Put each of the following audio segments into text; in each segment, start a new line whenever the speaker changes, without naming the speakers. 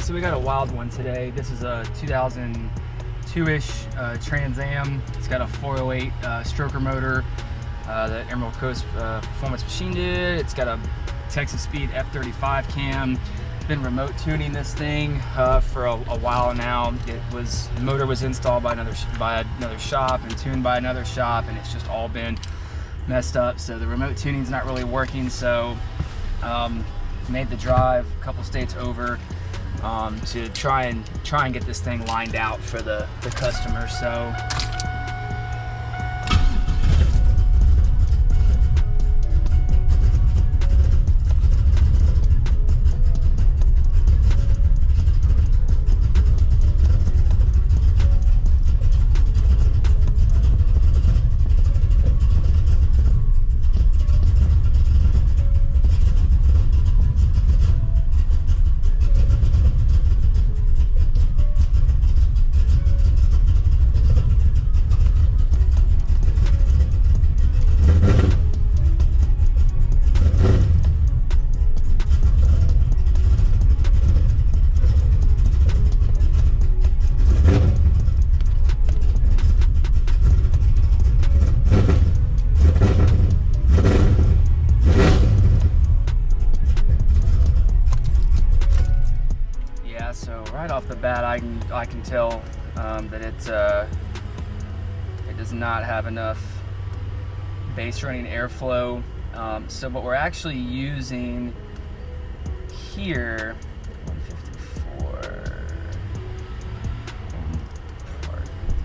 so we got a wild one today. This is a 2002-ish Trans Am. It's got a 408 stroker motor that Emerald Coast Performance Machine did. It's got a Texas Speed F35 cam. Been remote tuning this thing for a while now. The motor was installed by another shop and tuned by another shop, and it's just all been messed up. So the remote tuning's not really working. So made the drive a couple states over to try and get this thing lined out for the customer. So right off the bat, I can tell that it does not have enough base running airflow. So what we're actually using here, 154.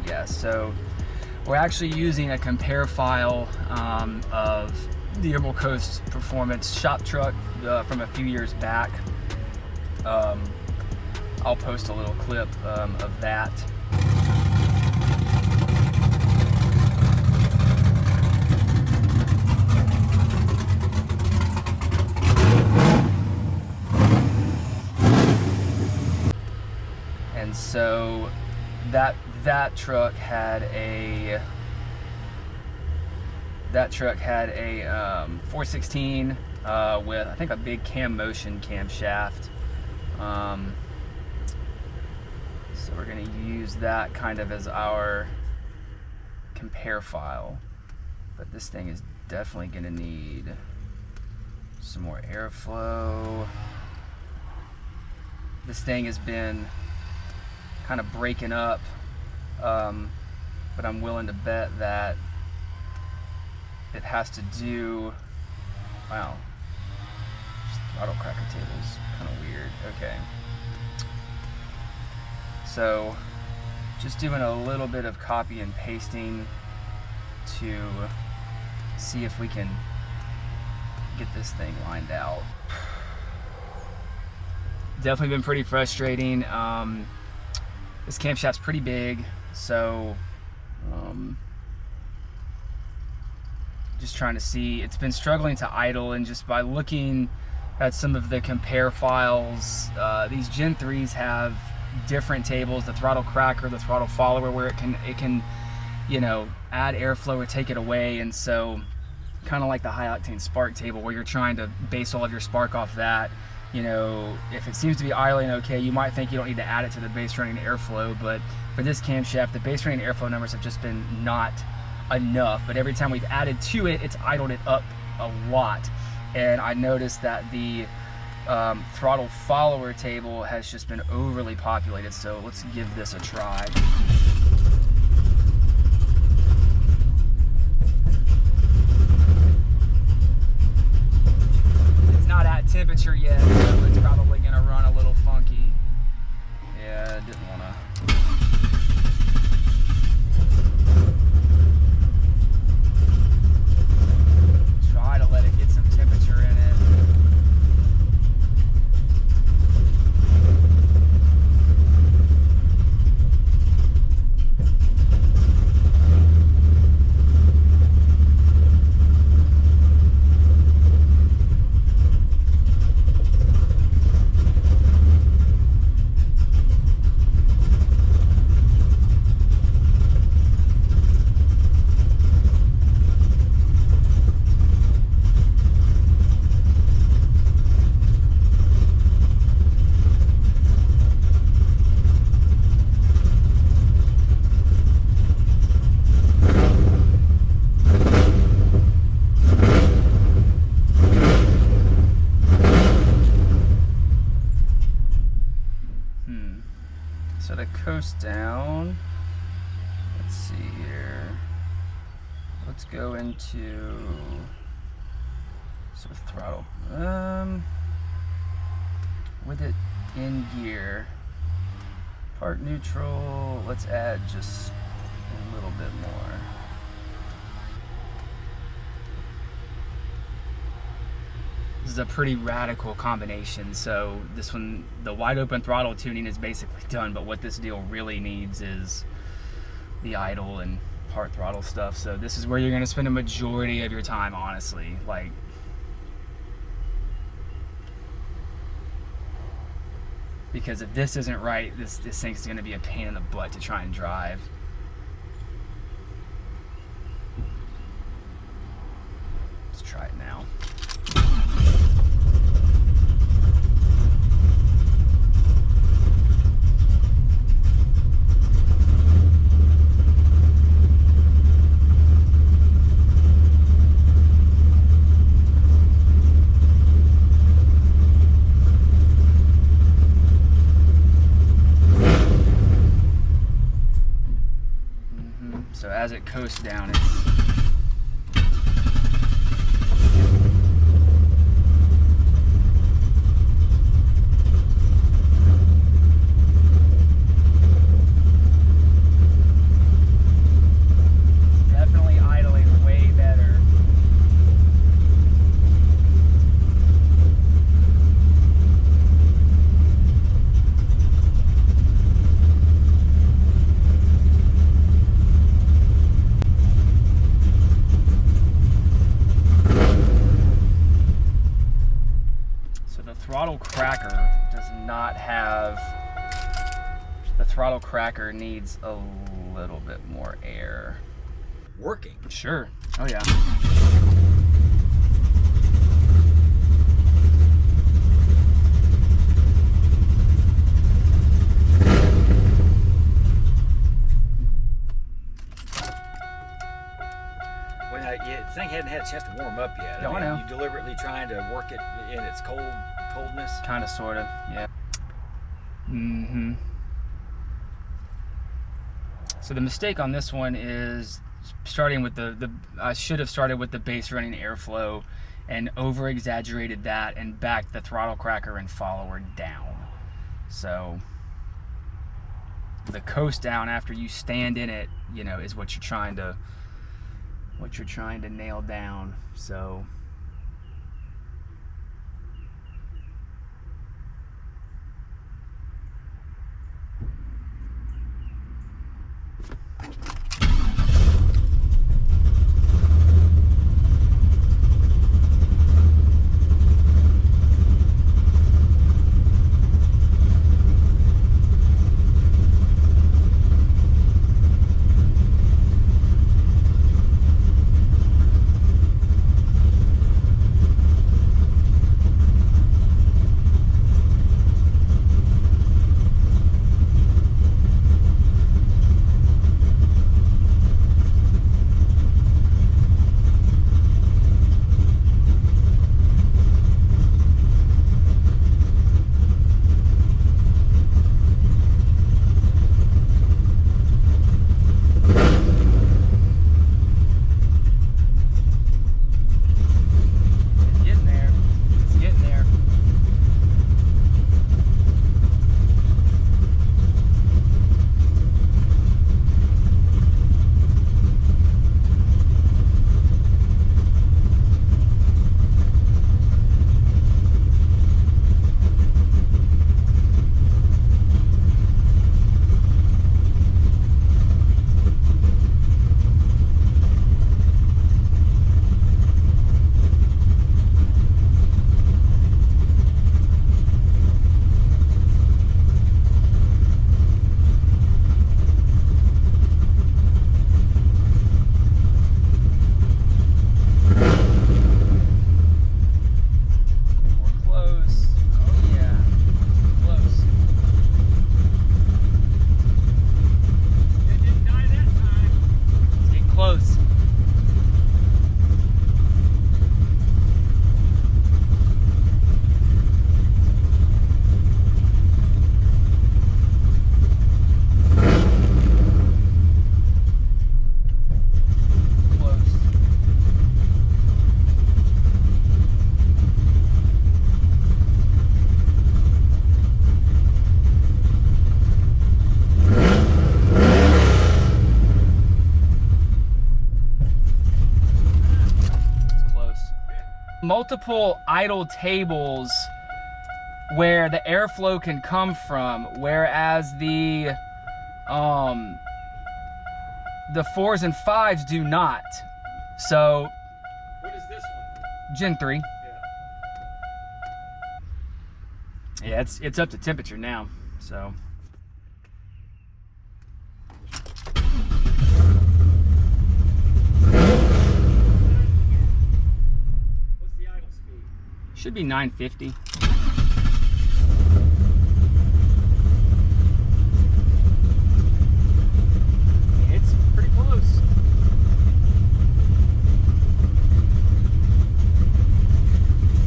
Yeah, so we're actually using a compare file of the Emerald Coast Performance shop truck from a few years back. I'll post a little clip of that. And so that truck had a 416 with, I think, a big cam motion camshaft. So we're going to use that kind of as our compare file. But this thing is definitely going to need some more airflow. This thing has been kind of breaking up, but I'm willing to bet that it has to do, wow, throttle cracker table's kind of weird. Okay. So just doing a little bit of copy and pasting to see if we can get this thing lined out. Definitely been pretty frustrating. This camshaft's pretty big, so just trying to see. It's been struggling to idle, and just by looking at some of the compare files, these Gen 3s have different tables, the throttle cracker, the throttle follower, where it can you know, add airflow or take it away. And so kind of like the high octane spark table, where you're trying to base all of your spark off that. You know, if it seems to be idling okay, you might think you don't need to add it to the base running airflow, but for this camshaft, the base running airflow numbers have just been not enough. But every time we've added to it, it's idled it up a lot. And I noticed that the throttle follower table has just been overly populated, so let's give this a try. It's not at temperature yet, so it's probably gonna run a little funky. Yeah, didn't wanna. Try to let it get some temperature in it. go into sort of throttle. With it in gear, park neutral, let's add just a little bit more. This is a pretty radical combination. So this one, the wide open throttle tuning is basically done, but what this deal really needs is the idle and part throttle stuff. So this is where you're gonna spend a majority of your time, honestly. Like, because if this isn't right, this thing's gonna be a pain in the butt to try and drive. Let's try it now. So as it coasts down, it's definitely idling way better. Throttle cracker does not have, the throttle cracker needs a little bit more air.
Working?
Sure. Oh yeah.
Well, now, yeah, the thing hadn't had a chance to warm up yet.
I know.
You deliberately trying to work it in its coldness?
Kind of, sort of, yeah. Mm-hmm. So the mistake on this one is starting with I should have started with the base running airflow and over exaggerated that and backed the throttle cracker and follower down. So the coast down after you stand in it, you know, is what you're trying to nail down. So multiple idle tables where the airflow can come from, whereas the 4s and 5s do not. So
What is this one?
Gen 3.
Yeah.
Yeah, it's up to temperature now. So
What's the idle speed?
should be 950. It's pretty close.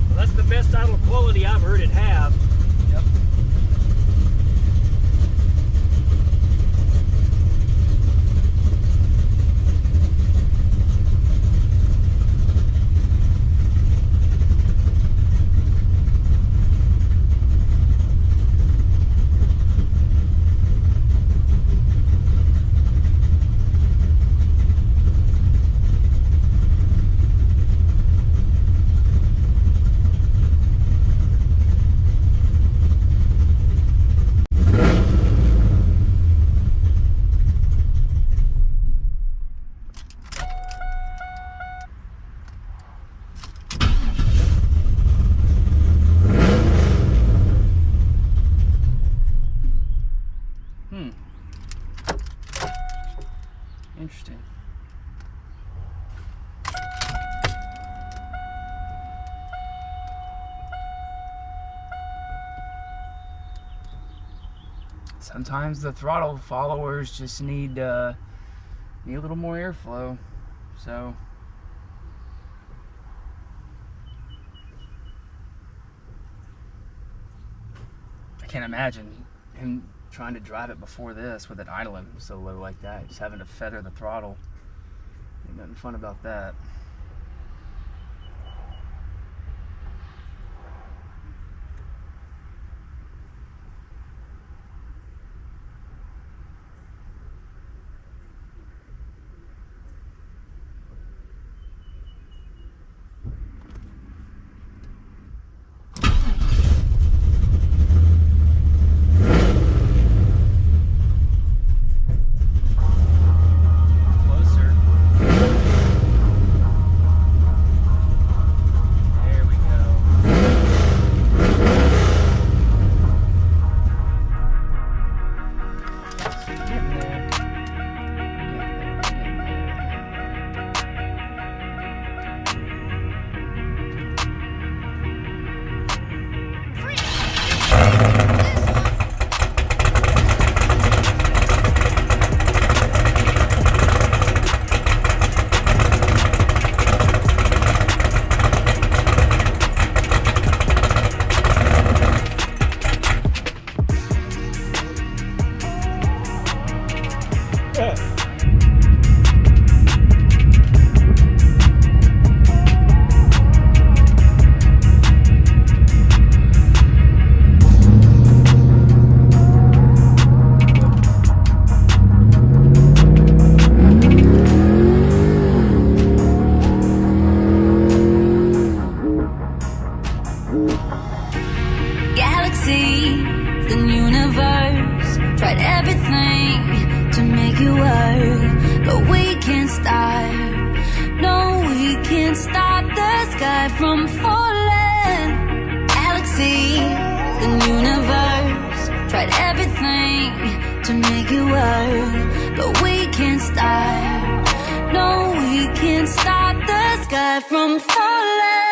Well, that's the best idle quality I've heard it have.
Yep. Interesting. Sometimes the throttle followers just need a little more airflow. So I can't imagine him trying to drive it before this with it idling so low like that, just having to feather the throttle. Ain't nothing fun about that. Closer. There we go. Getting there.
Galaxy, the universe, tried everything to make it work, but we can't stop. No, we can't stop the sky from falling. Galaxy, the universe, tried everything to make it work, but we can't stop. No, we can't stop the sky from falling.